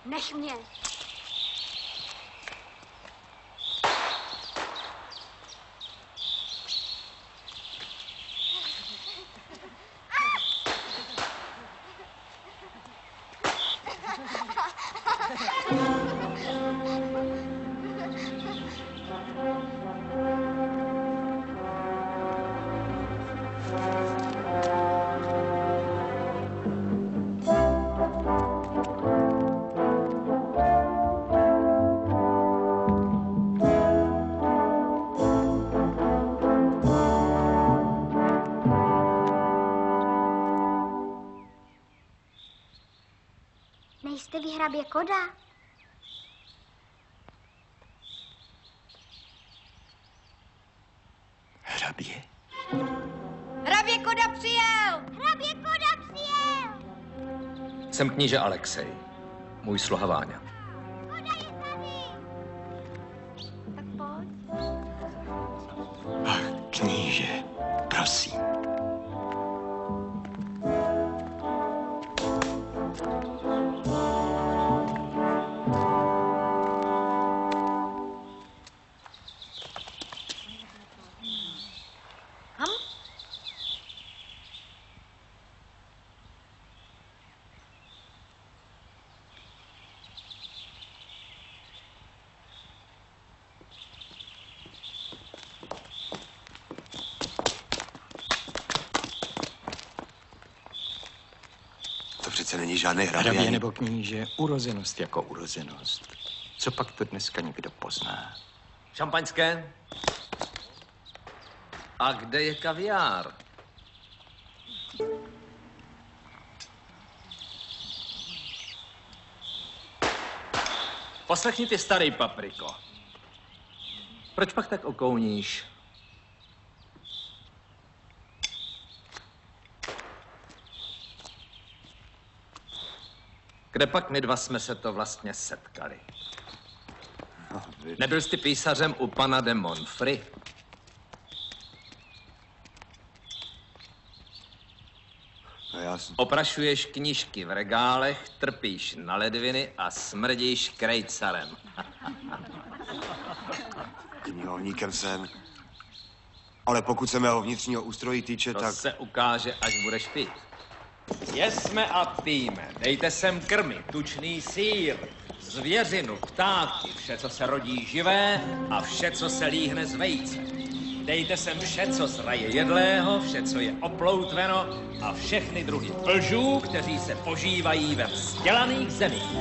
Nech mě. Nejste vy hrabě Koda? Hrabě? Hrabě Koda přijel! Hrabě Koda přijel! Jsem kníže Alexej, můj sluha Váňa. Koda je tady! Tak pojď. Ach, kníže, prosím. To přece není žádný hrabě. Hrabě nebo kníže, urozenost jako urozenost. Co pak to dneska někdo pozná? Šampaňské? A kde je kaviár? Poslechni ty, starý papriko. Proč pak tak okouníš? Kde pak my dva jsme se to vlastně setkali? Nebyl jsi písařem u pana de Montfry? No jasně. Oprašuješ knížky v regálech, trpíš na ledviny a smrdíš krejcarem. Knihovníkem jsem. Ale pokud se mého vnitřního ústrojí týče, To tak... se ukáže, až budeš pít. Jesme a pijme, dejte sem krmy, tučný sýr, zvěřinu, ptáky, vše, co se rodí živé a vše, co se líhne z vejce. Dejte sem vše, co z raje jedlého, vše, co je oploutveno a všechny druhy plžů, kteří se požívají ve vzdělaných zemích.